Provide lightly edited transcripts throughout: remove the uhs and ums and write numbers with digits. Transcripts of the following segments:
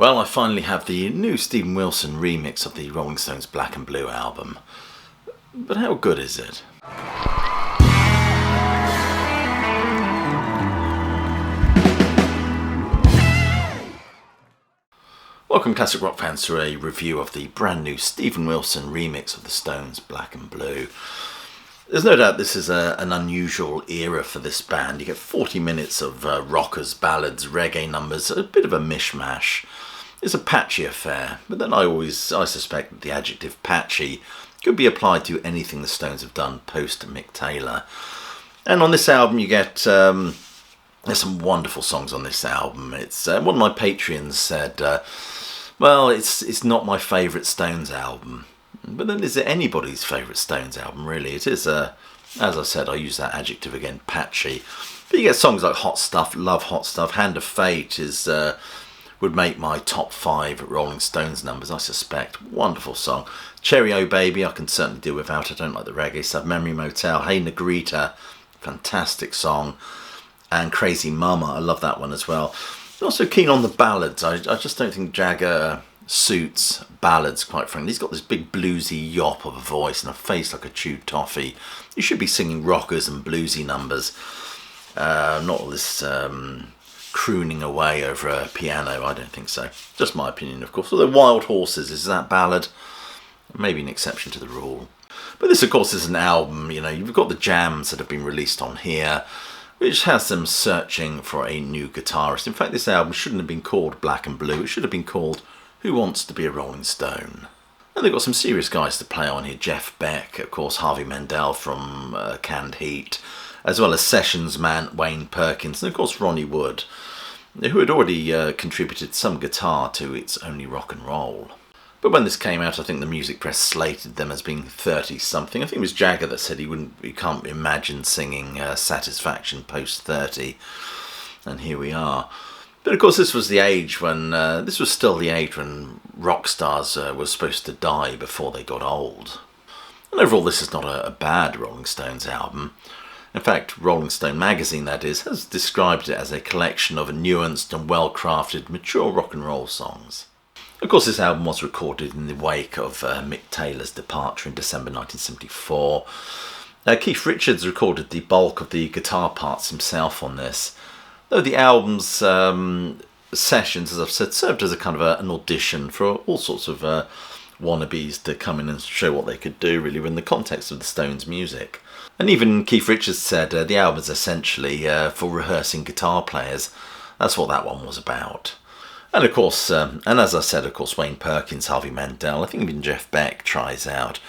Well, I finally have the new Steven Wilson remix of the Rolling Stones' Black and Blue album. But how good is it? Welcome, classic rock fans, to a review of the brand new Steven Wilson remix of the Stones' Black and Blue. There's no doubt this is an unusual era for this band. You get 40 minutes of rockers, ballads, reggae numbers, a bit of a mishmash. It's a patchy affair, but then I suspect that the adjective patchy could be applied to anything the Stones have done post Mick Taylor. And on this album you get, there's some wonderful songs on this album. It's one of my Patreons said, well, it's not my favourite Stones album. But then is it anybody's favourite Stones album, really? It is, as I said, I use that adjective again, patchy. But you get songs like Hot Stuff, Love Hot Stuff, Hand of Fate would make my top 5 Rolling Stones numbers, I suspect. Wonderful song. Cherry O Baby, I can certainly do without. I don't like the reggae stuff. Memory Motel, Hey Negrita, fantastic song. And Crazy Mama, I love that one as well. I'm also keen on the ballads. I just don't think Jagger suits ballads, quite frankly. He's got this big bluesy yop of a voice and a face like a chewed toffee. He should be singing rockers and bluesy numbers. Not all this crooning away over a piano. I don't think so. Just my opinion, of course. Although Wild Horses, is that ballad? Maybe an exception to the rule. But this, of course, is an album. You know, you've got the jams that have been released on here, which has them searching for a new guitarist. In fact, this album shouldn't have been called Black and Blue. It should have been called Who Wants to Be a Rolling Stone? And they've got some serious guys to play on here. Jeff Beck, of course, Harvey Mandel from Canned Heat, as well as sessions man Wayne Perkins, and of course Ronnie Wood, who had already contributed some guitar to It's Only Rock and Roll. But when this came out, I think the music press slated them as being 30-something. I think it was Jagger that said he can't imagine singing Satisfaction post-30, and here we are. But of course this was the age when, this was still the age when rock stars were supposed to die before they got old. And overall this is not a bad Rolling Stones album. In fact, Rolling Stone magazine, that is, has described it as a collection of nuanced and well-crafted, mature rock and roll songs. Of course, this album was recorded in the wake of Mick Taylor's departure in December 1974. Keith Richards recorded the bulk of the guitar parts himself on this, though the album's sessions, as I've said, served as a kind of an audition for all sorts of wannabes to come in and show what they could do, really, in the context of the Stones' music. And even Keith Richards said the album is essentially for rehearsing guitar players. That's what that one was about. And of course, and as I said, of course, Wayne Perkins, Harvey Mandel, I think even Jeff Beck tries out.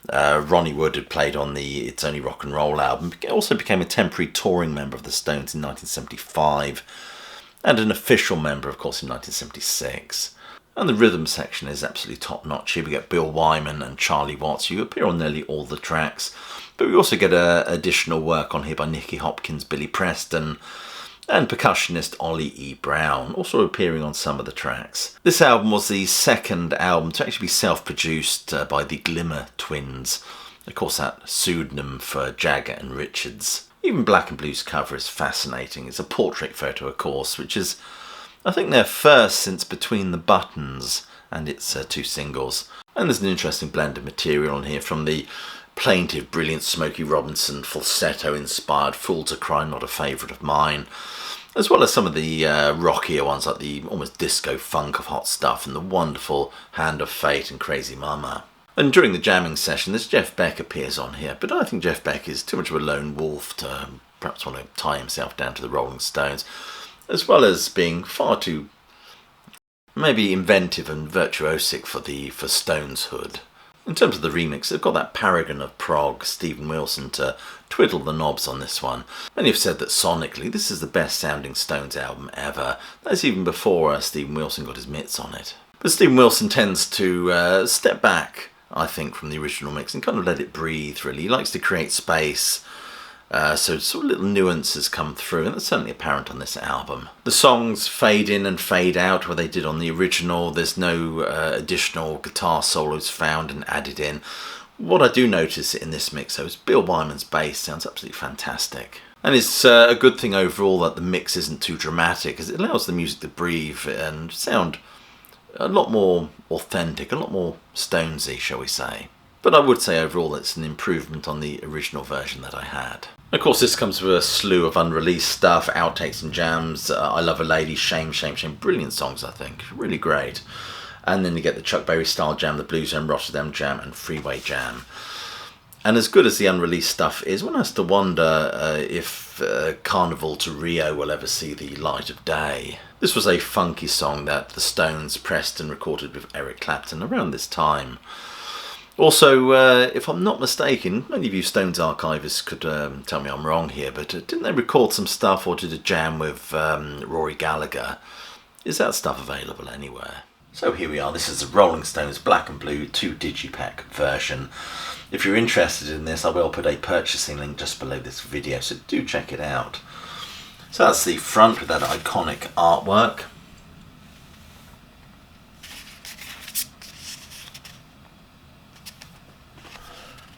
Ronnie Wood had played on the It's Only Rock and Roll album, also became a temporary touring member of the Stones in 1975, and an official member, of course, in 1976. And the rhythm section is absolutely top-notch. Here we get Bill Wyman and Charlie Watts, who appear on nearly all the tracks. But we also get additional work on here by Nicky Hopkins, Billy Preston, and percussionist Ollie E. Brown, also appearing on some of the tracks. This album was the second album to actually be self-produced by the Glimmer Twins. Of course, that pseudonym for Jagger and Richards. Even Black and Blue's cover is fascinating. It's a portrait photo, of course, which is, I think, their first since Between the Buttons and its 2 singles. And there's an interesting blend of material on here, from the plaintive, brilliant Smokey Robinson falsetto-inspired Fool to Cry, Not a Favourite of Mine, as well as some of the rockier ones like the almost disco funk of Hot Stuff and the wonderful Hand of Fate and Crazy Mama. And during the jamming session, this Jeff Beck appears on here, but I think Jeff Beck is too much of a lone wolf to perhaps want to tie himself down to the Rolling Stones, as well as being far too maybe inventive and virtuosic for Stones' hood. In terms of the remix, they've got that paragon of prog, Steven Wilson, to twiddle the knobs on this one. Many have said that sonically this is the best sounding Stones album ever. That's even before Steven Wilson got his mitts on it. But Steven Wilson tends to step back, I think, from the original mix and kind of let it breathe, really. He likes to create space, so sort of little nuances come through, and that's certainly apparent on this album. The songs fade in and fade out where they did on the original. There's no additional guitar solos found and added in. What I do notice in this mix, though, is Bill Wyman's bass sounds absolutely fantastic. And it's a good thing overall that the mix isn't too dramatic, as it allows the music to breathe and sound a lot more authentic, a lot more Stonesy, shall we say. But I would say overall it's an improvement on the original version that I had. Of course, this comes with a slew of unreleased stuff, outtakes and jams. I Love a Lady, Shame, Shame, Shame. Brilliant songs, I think. Really great. And then you get the Chuck Berry Style Jam, the Blue Zone Rotterdam Jam, and Freeway Jam. And as good as the unreleased stuff is, one has to wonder if Carnival to Rio will ever see the light of day. This was a funky song that the Stones pressed and recorded with Eric Clapton around this time. Also, if I'm not mistaken, many of you Stones archivists could tell me I'm wrong here, but didn't they record some stuff or did a jam with Rory Gallagher? Is that stuff available anywhere? So here we are, this is the Rolling Stones Black and Blue 2 Digipack version. If you're interested in this, I will put a purchasing link just below this video, so do check it out. So that's the front with that iconic artwork.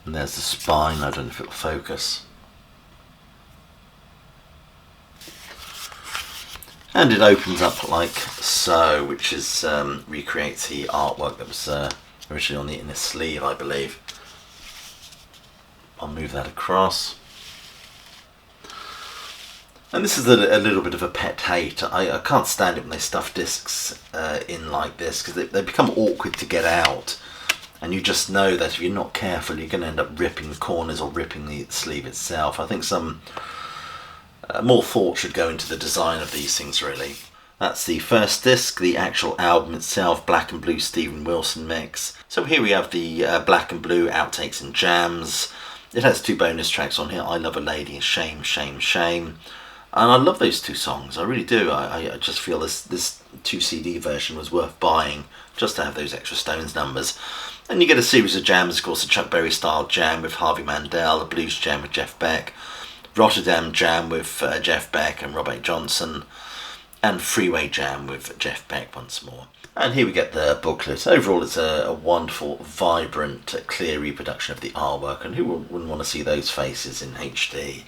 And there's the spine, I don't know if it'll focus. And it opens up like so, which is recreates the artwork that was originally on the inner sleeve, I believe. I'll move that across. And this is a little bit of a pet hate. I can't stand it when they stuff discs in like this, because they become awkward to get out. And you just know that if you're not careful, you're going to end up ripping the corners or ripping the sleeve itself. I think some more thought should go into the design of these things, really. That's the first disc, the actual album itself, Black and Blue Steven Wilson mix. So here we have the Black and Blue outtakes and jams. It has 2 bonus tracks on here, I Love a Lady and Shame, Shame, Shame. And I love those 2 songs, I really do. I just feel this 2 CD version was worth buying just to have those extra Stones numbers. And you get a series of jams, of course, the Chuck Berry Style Jam with Harvey Mandel, the Blues Jam with Jeff Beck, Rotterdam Jam with Jeff Beck and Rob A. Johnson, and Freeway Jam with Jeff Beck once more. And here we get the booklet. Overall, it's a wonderful, vibrant, clear reproduction of the artwork, and who wouldn't want to see those faces in HD?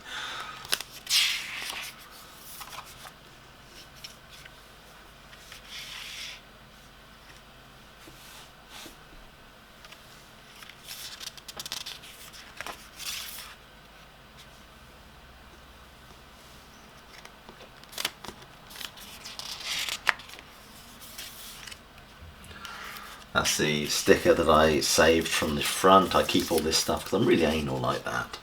That's the sticker that I saved from the front. I keep all this stuff because I'm really anal like that.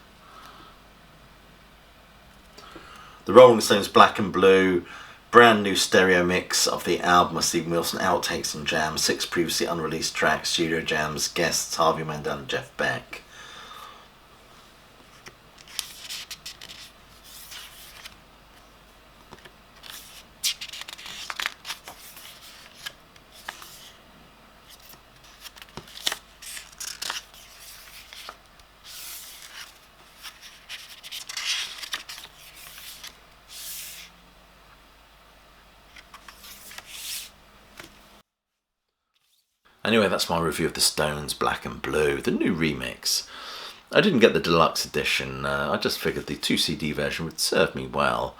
The Rolling Stones Black and Blue, brand new stereo mix of the album of Steven Wilson, outtakes and jams, 6 previously unreleased tracks, studio jams, guests Harvey Mandel and Jeff Beck. Anyway, that's my review of the Stones Black and Blue, the new remix. I didn't get the deluxe edition, I just figured the 2 CD version would serve me well.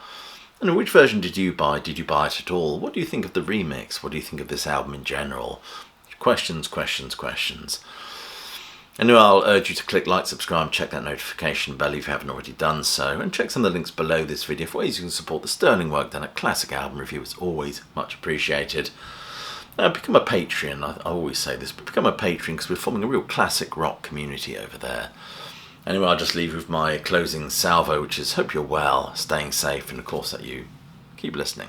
And which version did you buy? Did you buy it at all? What do you think of the remix? What do you think of this album in general? Questions, questions, questions. Anyway, I'll urge you to click like, subscribe, check that notification bell if you haven't already done so, and check some of the links below this video for ways you can support the sterling work done at Classic Album Review. It's always much appreciated. Become a Patreon, I always say this, but become a Patreon because we're forming a real classic rock community over there. Anyway, I'll just leave you with my closing salvo, which is hope you're well, staying safe, and of course that you keep listening.